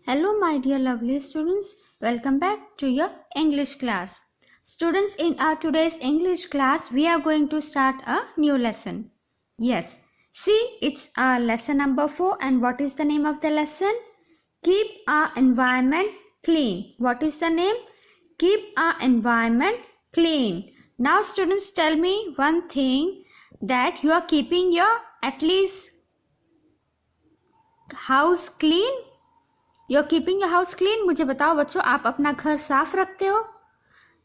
Hello my dear lovely students, welcome back to your English class. Students, in our today's English class, we are going to start a new lesson. Yes, see, it's our lesson number 4, and what is the name of the lesson? Keep our environment clean. What is the name? Keep our environment clean. Now students, tell me one thing, that you are keeping your at least house clean. You are keeping your house clean. मुझे बताओ बच्चों, आप अपना घर साफ रखते हो?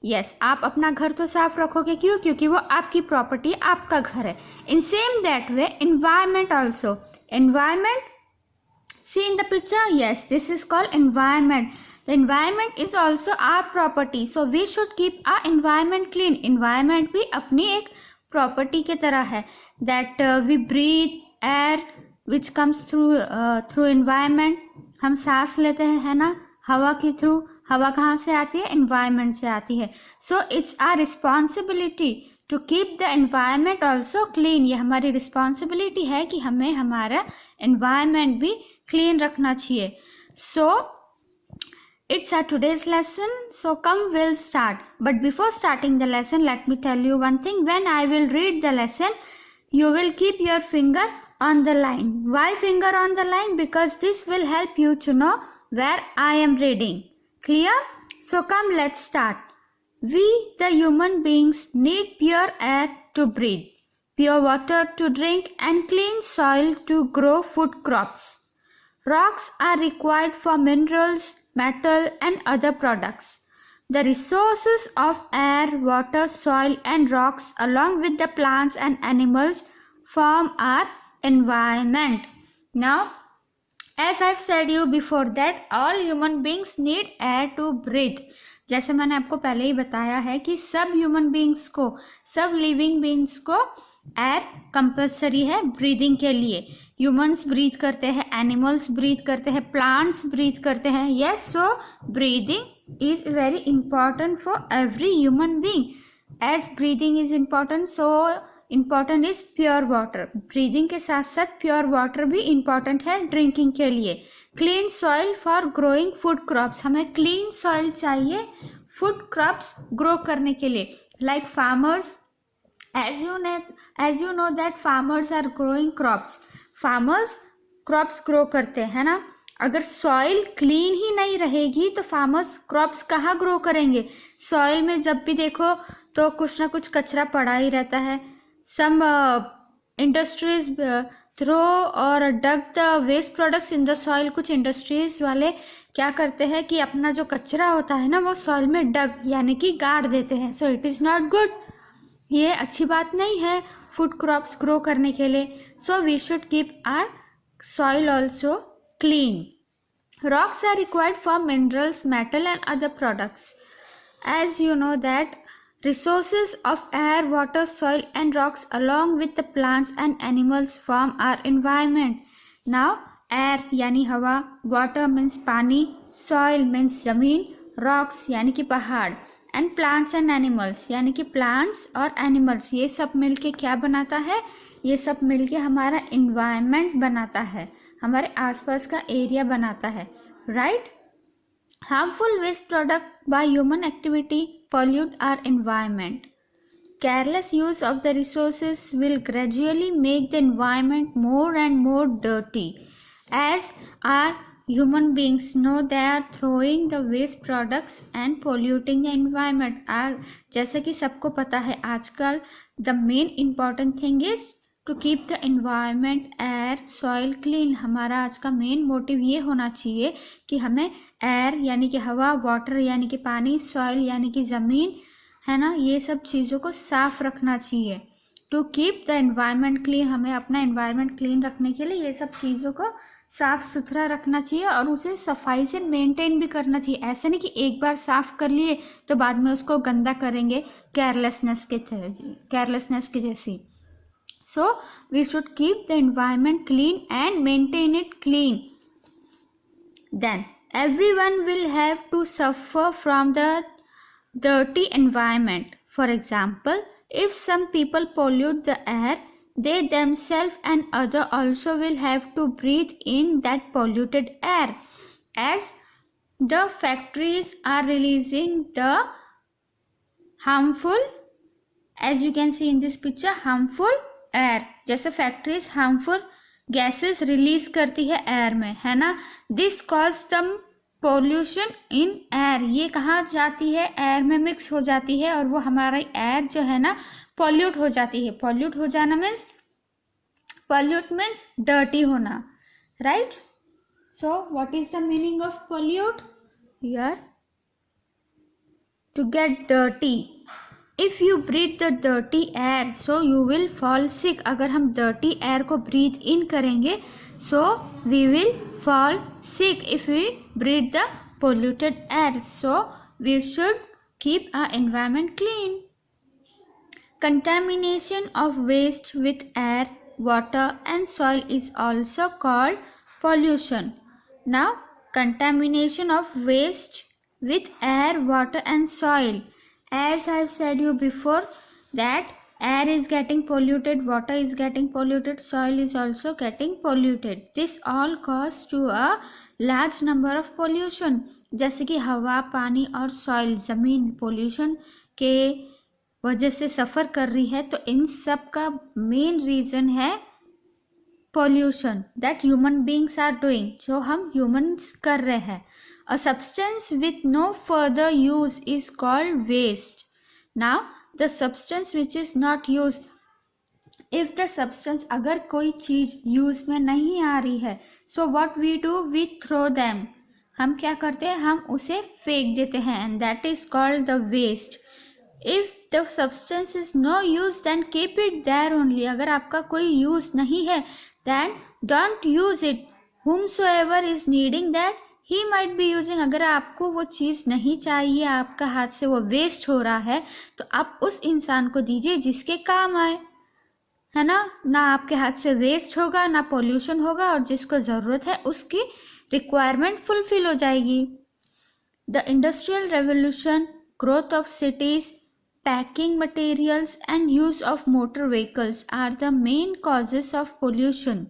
Yes, आप अपना घर तो साफ रखोगे. क्यों? क्योंकि वो आपकी प्रॉपर्टी, आपका घर है. In same that way environment also. Environment, see in the picture, yes, this is called environment. The environment is also our property, so we should keep our environment clean. Environment भी अपनी एक property के तरह है. That we breathe air which comes through environment. हम सांस लेते हैं, है ना, हवा के थ्रू. हवा कहाँ से आती है? एनवायरमेंट से आती है. So it's our responsibility to keep the environment also clean. ये हमारी रिस्पॉन्सिबिलिटी है कि हमें हमारा एनवायरमेंट भी क्लीन रखना चाहिए. सो it's our today's lesson, so come we'll start. But before starting the lesson, let me tell you one thing. When I will read the lesson, you will keep your finger on the line. Why finger on the line? Because this will help you to know where I am reading. Clear? So come, let's start. We, the human beings, need pure air to breathe, pure water to drink, and clean soil to grow food crops. Rocks are required for minerals, metal, and other products. The resources of air, water, soil, and rocks, along with the plants and animals, form our environment. Now, as I've said you before that all human beings need air to breathe. जैसे मैंने आपको पहले ही बताया है कि सब human beings को, सब लिविंग बींग्स को एयर कंपल्सरी है ब्रीदिंग के लिए. ह्यूमंस ब्रीथ करते हैं, एनिमल्स ब्रीथ करते हैं, प्लांट्स ब्रीथ करते हैं. Yes, so breathing is very important for every human being. As breathing is important, so important is pure water. Breathing के साथ साथ प्योर वाटर भी इम्पॉर्टेंट है ड्रिंकिंग के लिए. Clean soil for growing food crops. हमें क्लीन सॉइल चाहिए food crops grow करने के लिए. Like farmers, as you know that farmers are growing crops. Farmers crops grow करते हैं, है ना. अगर सॉइल क्लीन ही नहीं रहेगी तो फार्मर्स क्रॉप्स कहाँ ग्रो करेंगे? सॉइल में जब भी देखो तो कुछ ना कुछ कचरा पड़ा ही रहता है. Some industries throw or dug the waste products in the soil. कुछ इंडस्ट्रीज वाले क्या करते हैं कि अपना जो कचरा होता है ना वो सॉइल में डग यानी कि गाड़ देते हैं. So it is not good. ये अच्छी बात नहीं है फूड क्रॉप्स ग्रो करने के लिए. So we should keep our soil also clean. Rocks are required for minerals, metal and other products. As you know that resources of air, water, soil and rocks along with the plants and animals form our environment. Now air यानी हवा, water means पानी, soil means ज़मीन, rocks यानी कि पहाड़, and plants and animals यानी कि plants और animals, ये सब मिलके क्या बनाता है? ये सब मिलके हमारा environment बनाता है, हमारे आसपास का एरिया बनाता है. right? Harmful waste product by human activity pollute our environment. Careless use of the resources will gradually make the environment more and more dirty. As our human beings know, they are throwing the waste products and polluting the environment. जैसे कि सबको पता है आजकल the main important thing is to keep the environment, air, soil clean. हमारा आज का main motive ये होना चाहिए कि हमें एयर यानी कि हवा, वाटर यानी कि पानी, सॉइल यानी कि ज़मीन, है ना, ये सब चीज़ों को साफ रखना चाहिए. To keep the environment clean, हमें अपना एनवायरनमेंट क्लीन रखने के लिए ये सब चीज़ों को साफ़ सुथरा रखना चाहिए और उसे सफाई से मेंटेन भी करना चाहिए. ऐसे नहीं कि एक बार साफ़ कर लिए तो बाद में उसको गंदा करेंगे केयरलेसनेस के जैसी. So we should keep the environment clean and maintain it clean. Then everyone will have to suffer from the dirty environment. For example, if some people pollute the air, they themselves and others also will have to breathe in that polluted air. as the factories are releasing the harmful, as you can see in this picture, harmful air. जैसे factories harmful gases release करती है air में, है ना. This cause the pollution in air. ये कहाँ जाती है, एयर में मिक्स हो जाती है और वो हमारा एयर जो है ना पॉल्यूट हो जाती है. पॉल्यूट हो जाना मीन्स, पॉल्यूट मीन्स डर्टी होना, right. So what is the meaning of pollute? Here to get dirty. If you breathe the dirty air, so you will fall sick. अगर हम dirty air को breathe in करेंगे, so we will fall sick if we breathe the polluted air. So we should keep our environment clean. Contamination of waste with air, water and soil is also called pollution. Now, contamination of waste with air, water and soil. As I have said you before that air is getting polluted, water is getting polluted, soil is also getting polluted. This all cause to a large number of pollution. जैसे कि हवा, पानी और soil, ज़मीन pollution के वजह से सफ़र कर रही है. तो इन सब का मेन रीज़न है pollution that human beings are doing, जो हम ह्यूमन्स कर रहे हैं. A substance with no further use is called waste. Now, the substance which is not used, if the substance, अगर कोई चीज़ यूज़ में नहीं आ रही है, so what we do, we throw them. हम क्या करते हैं, हम उसे फेंक देते हैं, and that is called the waste. If the substance is no use, then keep it there only. अगर आपका कोई यूज़ नहीं है, then don't use it. Whomsoever is needing that, he might be using. अगर आपको वो चीज़ नहीं चाहिए, आपका हाथ से वो वेस्ट हो रहा है, तो आप उस इंसान को दीजिए जिसके काम आए, है ना. ना आपके हाथ से वेस्ट होगा, ना पोल्यूशन होगा, और जिसको ज़रूरत है उसकी रिक्वायरमेंट फुलफिल हो जाएगी. The industrial revolution, growth of cities, packing materials and use of motor vehicles are the main causes of pollution.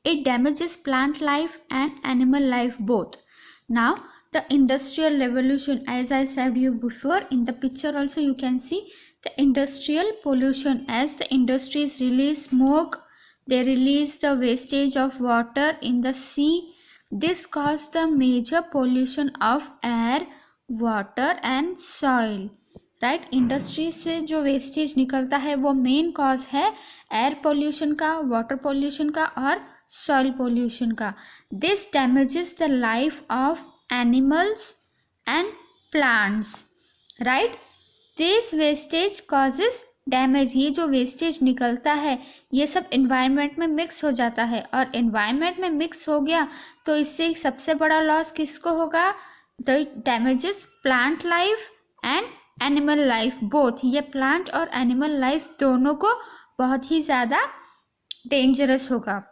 It damages plant life and animal life both. Now, the industrial revolution, as I said you before, in the picture also you can see the industrial pollution. As the industries release smoke, they release the wastage of water in the sea. This caused the major pollution of air, water and soil. Right. Industry से जो wastage निकलता है वो main cause है air pollution का, water pollution का और soil pollution का. This damages the life of animals and plants, right? This wastage causes damage. ये जो wastage निकलता है ये सब environment में mix हो जाता है, और environment में mix हो गया तो इससे सबसे बड़ा loss किसको होगा? The damages plant life and animal life both. ये plant और animal life दोनों को बहुत ही ज़्यादा dangerous होगा.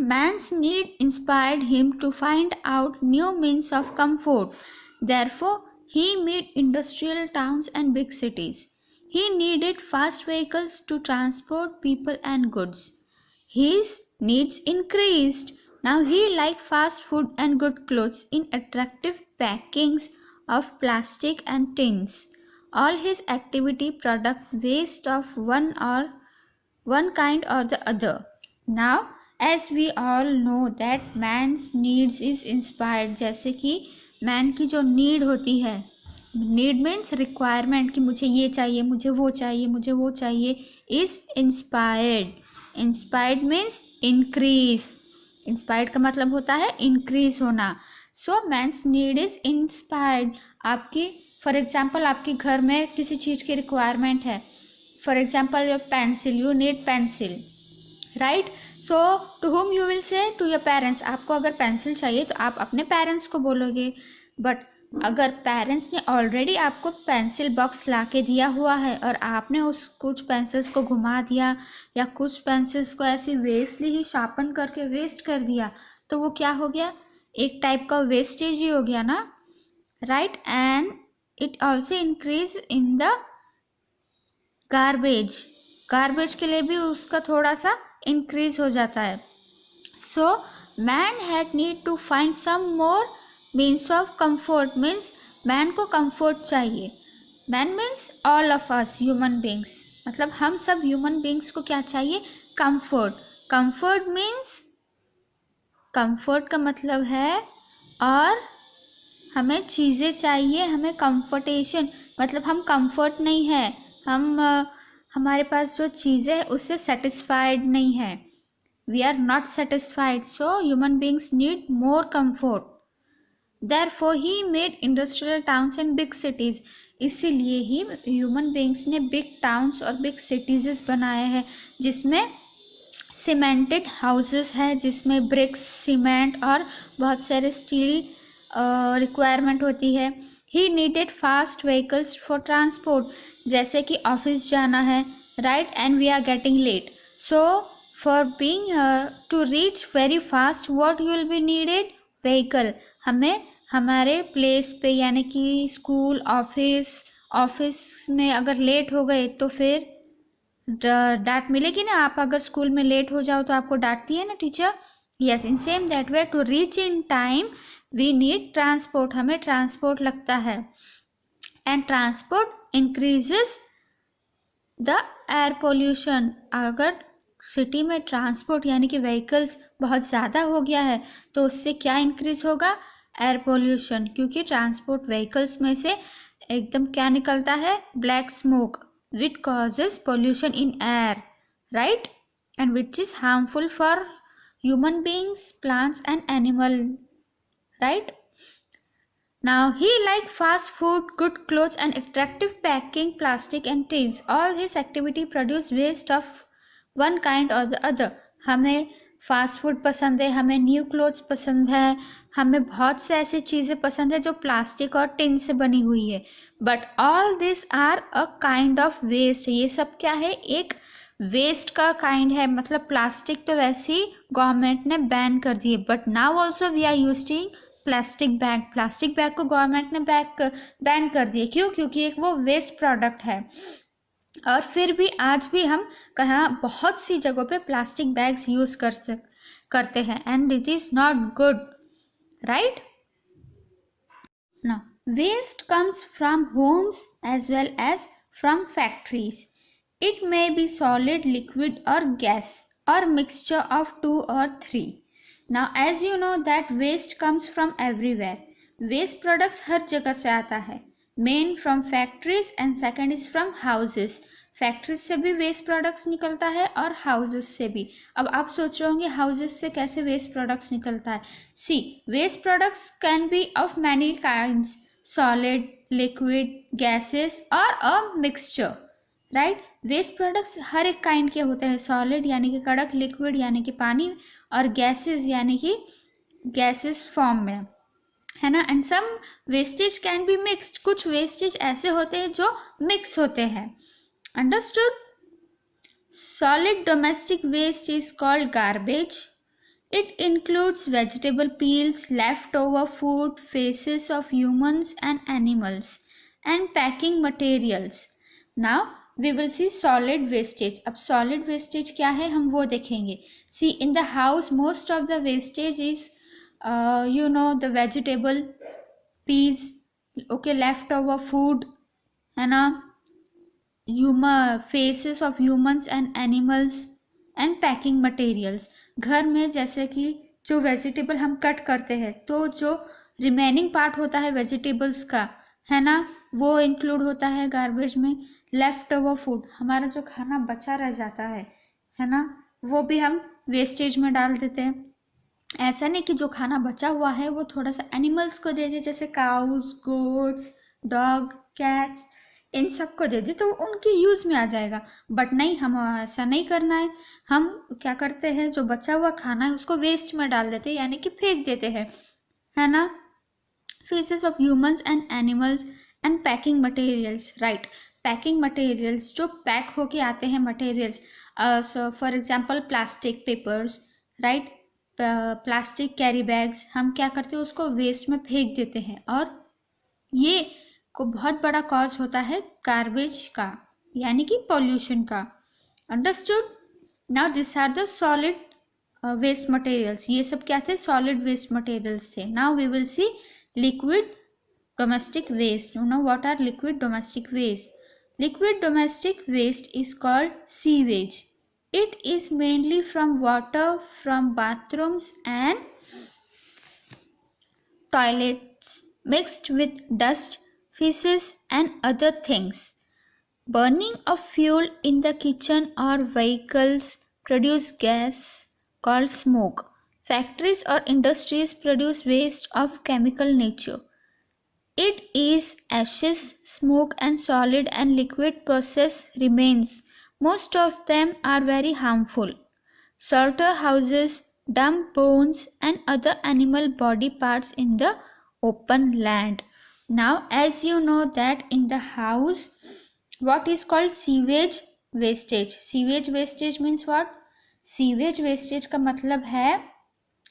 Man's need inspired him to find out new means of comfort. Therefore, he made industrial towns and big cities. He needed fast vehicles to transport people and goods. His needs increased. Now he liked fast food and good clothes in attractive packings of plastic and tins. All his activity product waste of one kind or the other. Now, as we all know that man's needs is inspired. जैसे कि man की जो need होती है, need means requirement, कि मुझे ये चाहिए, मुझे वो चाहिए, मुझे वो चाहिए, is inspired. Inspired means increase. Inspired का मतलब होता है इंक्रीज होना. So man's need is inspired. आपकी फॉर एग्जाम्पल आपके घर में किसी चीज़ की रिक्वायरमेंट है, for example your pencil, you need pencil, right. So to whom you will say, to your parents. आपको अगर पेंसिल चाहिए तो आप अपने पेरेंट्स को बोलोगे, बट अगर पेरेंट्स ने ऑलरेडी आपको पेंसिल बॉक्स ला के दिया हुआ है और आपने उस कुछ पेंसिल्स को घुमा दिया या कुछ पेंसिल्स को ऐसे वेस्टली ही शार्पन करके वेस्ट कर दिया, तो वो क्या हो गया, एक टाइप का वेस्टेज ही हो गया ना, right. And it also increase in the garbage. Garbage के लिए भी उसका थोड़ा सा इंक्रीज हो जाता है. So man had need to find some more means of comfort, means man को कंफर्ट चाहिए। Man means all of us human beings, मतलब हम सब ह्यूमन बींग्स को क्या चाहिए? कंफर्ट। कंफर्ट मीन्स, कंफर्ट का मतलब है और हमें चीज़ें चाहिए, हमें कंफर्टेशन, मतलब हम कंफर्ट नहीं है, हम हमारे पास जो चीज़ें है उससे सेटिस्फाइड नहीं है। We are not satisfied, so human beings need more comfort. Therefore he made industrial towns and big cities, इसीलिए ही ह्यूमन बींग्स ने बिग टाउन्स और बिग सिटीज़ बनाए हैं, जिसमें सीमेंटेड हाउसेस है, जिसमें ब्रिक्स, सीमेंट और बहुत सारे स्टील रिक्वायरमेंट होती है। He needed fast vehicles for transport, जैसे कि ऑफिस जाना है, right, and we are getting late, so for being to reach very fast what you will be needed? Vehicle. हमें हमारे प्लेस पे यानी कि स्कूल, ऑफिस में अगर लेट हो गए तो फिर डांट मिलेगी ना। आप अगर स्कूल में लेट हो जाओ तो आपको डांटती है ना teacher. Yes, in same that way to reach in time we need transport, हमें ट्रांसपोर्ट लगता है। And transport increases the air pollution, अगर सिटी में ट्रांसपोर्ट यानी कि व्हीकल्स बहुत ज़्यादा हो गया है तो उससे क्या इंक्रीज होगा? एयर पोल्यूशन, क्योंकि ट्रांसपोर्ट व्हीकल्स में से एकदम क्या निकलता है? Black smoke, which causes pollution in air, right, and which is harmful for human beings, plants and animal, right. Now he liked fast food, good clothes and attractive packing, plastic and tins. All his activity produce waste of one kind or the other. हमें fast food पसंद है, हमें new clothes पसंद है, हमें बहुत से ऐसी चीज़ें पसंद है जो प्लास्टिक और टिन से बनी हुई है। But all this are a kind of waste, ये सब क्या है? एक वेस्ट का काइंड है। मतलब प्लास्टिक तो वैसे ही गवर्नमेंट ने बैन कर दी है, but now also we are using plastic bag. Plastic bag को गवर्नमेंट ने बैन कर दिया, क्यों? क्योंकि एक वो वेस्ट प्रोडक्ट है। और फिर भी आज भी हम कहाँ बहुत सी जगहों पे प्लास्टिक बैग्स यूज करते हैं, and it is not good, right. Now waste comes from homes as well as from factories. It may be solid, liquid और गैस और mixture of 2 or 3. Now as you know that waste comes from everywhere. Waste products हर जगह से आता है. Main from factories and second is from houses. Factories से भी waste products निकलता है और हाउसेस से भी. अब आप सोच रहे होंगे हाउसेस से कैसे वेस्ट प्रोडक्ट्स निकलता है. See, waste products can be of many kinds, solid, liquid, gases और a mixture, right. Waste products हर एक काइंड के होते हैं. सॉलिड यानी कि कड़क, लिक्विड यानी कि पानी, और गैसेस यानी कि गैसेस फॉर्म में, है ना. And some wastage can be mixed, कुछ वेस्टेज ऐसे होते हैं जो मिक्स होते हैं. Understood. Solid domestic waste is called garbage. It includes vegetable peels, left over food, faeces of humans and animals and packing materials. Now we will see solid wastage. अब solid wastage क्या है हम वो देखेंगे. See, in the house most of the wastage is the vegetable peas, okay, leftover food, है ना, faces of humans and animals and packing materials. घर में जैसे कि जो वेजिटेबल हम कट करते हैं तो जो रिमेनिंग पार्ट होता है वेजिटेबल्स का, है ना, वो इंक्लूड होता है गार्बेज में. लेफ्ट ओवर फूड, हमारा जो खाना बचा रह जाता है ना, वो भी हम वेस्टेज में डाल देते हैं. ऐसा नहीं कि जो खाना बचा हुआ है वो थोड़ा सा एनिमल्स को दे दे, जैसे काउस, गोट्स, डॉग, कैट्स, इन सबको दे दे तो उनकी यूज में आ जाएगा. बट नहीं, हम ऐसा नहीं करना है. हम क्या करते हैं, जो बचा हुआ खाना है उसको वेस्ट में डाल देते हैं, यानी कि फेंक देते हैं, है ना. Faces of humans and animals and packing materials, right. Packing materials, जो पैक होके आते हैं materials, for example plastic papers, right, plastic carry bags, हम क्या करते हैं उसको वेस्ट में फेंक देते हैं, और ये को बहुत बड़ा कॉज होता है गार्बेज का, यानी कि पॉल्यूशन का. Understood. Now this are the solid waste materials, ये सब क्या थे, सॉलिड वेस्ट मटेरियल्स थे. Now we will see liquid domestic waste. You know what are liquid domestic waste? Liquid domestic waste is called sewage. It is mainly from water from bathrooms and toilets mixed with dust, feces and other things. Burning of fuel in the kitchen or vehicles produce gas called smoke. Factories or industries produce waste of chemical nature. It is ashes, smoke and solid and liquid process remains. Most of them are very harmful. Slaughterhouses dump bones and other animal body parts in the open land. Now as you know that in the house, what is called sewage wastage? Sewage wastage means what? Sewage wastage का मतलब है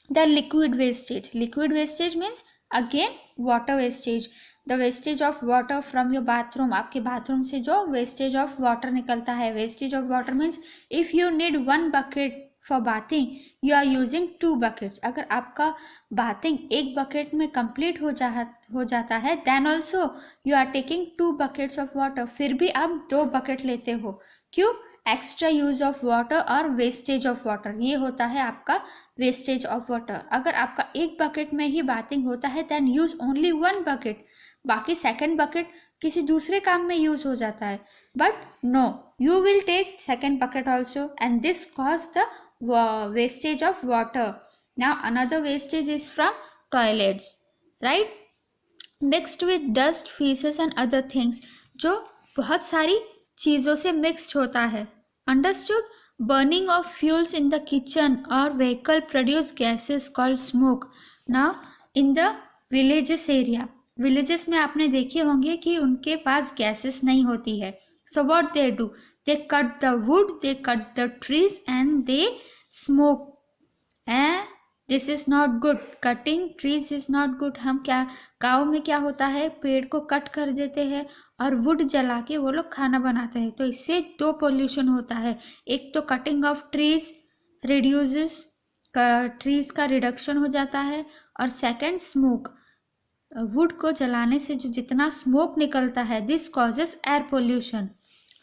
the liquid wastage. Liquid wastage means again water wastage. The wastage of water from your bathroom. आपके bathroom से जो wastage of water निकलता है. Wastage of water means if you need 1 bucket for bathing, you are using 2 buckets. अगर आपका bathing एक bucket में complete हो जाता है, then also you are taking 2 buckets of water. फिर भी आप 2 bucket लेते हो. क्यों? एक्स्ट्रा यूज ऑफ वाटर और वेस्टेज ऑफ वाटर, ये होता है आपका वेस्टेज ऑफ वाटर. अगर आपका एक बकेट में ही बाथिंग होता है देन यूज ओनली 1 बकेट, बाकी सेकंड बकेट किसी दूसरे काम में यूज हो जाता है. But no, you will take second bucket also and this cause the wastage of water. Now another wastage is from toilets, right, mixed with dust, faeces and other things, जो बहुत सारी चीज़ों से मिक्स्ड होता है. Understood? Burning of fuels in the kitchen or vehicle produce gases called smoke. Now in the villages area, villages में आपने देखे होंगे कि उनके पास gases नहीं होती है. So what they do? They cut the wood, they cut the trees and they smoke. And this is not good. Cutting trees is not good. हम क्या गाँव में क्या होता है, पेड़ को कट कर देते हैं और वुड जला के वो लोग खाना बनाते हैं. तो इससे 2 पोल्यूशन होता है. एक तो cutting of trees reduces, trees का रिडक्शन हो जाता है, और सेकंड स्मोक, वुड को जलाने से जो जितना स्मोक निकलता है, this causes air pollution.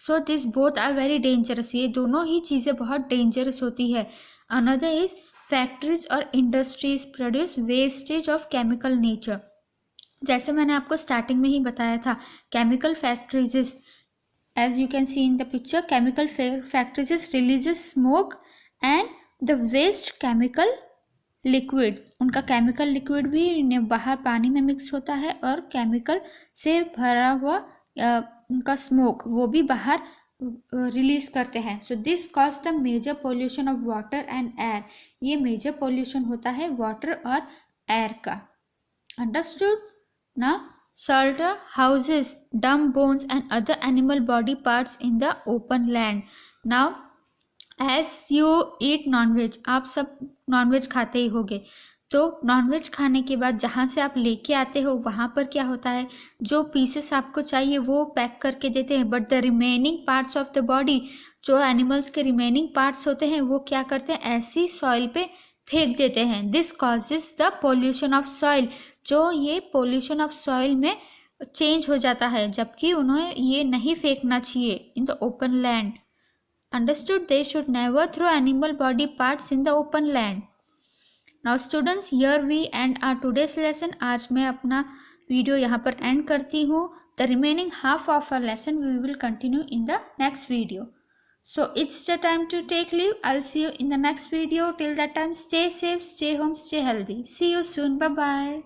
So this both are very dangerous. ये दोनों ही चीज़ें बहुत डेंजरस होती है. अनदर इज फैक्ट्रीज और industries produce wastage of chemical nature. जैसे मैंने आपको स्टार्टिंग में ही बताया था, chemical factories as you can see in the picture, chemical factories releases smoke and the waste chemical liquid. उनका केमिकल लिक्विड भी बाहर पानी में मिक्स होता है और केमिकल से भरा हुआ उनका स्मोक वो भी बाहर रिलीज करते हैं. So this cause the major pollution of water and air. ये मेजर पोल्यूशन होता है वाटर और एयर का. Understood? Now, slaughterhouses dump bones and other animal body parts in the open land. Now, as you eat non-veg, आप सब non-veg खाते ही होगे, तो non-veg खाने के बाद जहाँ से आप लेके आते हो वहाँ पर क्या होता है, जो पीसेस आपको चाहिए वो पैक करके देते हैं, but the remaining parts of the body, जो एनिमल्स के रिमेनिंग पार्ट्स होते हैं वो क्या करते हैं, ऐसी सॉइल पे फेंक देते हैं. This causes the pollution of soil. जो ये पोल्यूशन ऑफ सॉइल में चेंज हो जाता है, जबकि उन्हें ये नहीं फेंकना चाहिए in the open land. Understood? They should never throw animal body parts in the open land. Now students, here we end our today's lesson. आज मैं अपना वीडियो यहाँ पर एंड करती हूँ. The remaining half of our lesson we will continue in the next video. So it's the time to take leave. I'll see you in the next video. Till that time, stay safe, stay home, stay healthy. See you soon. Bye bye.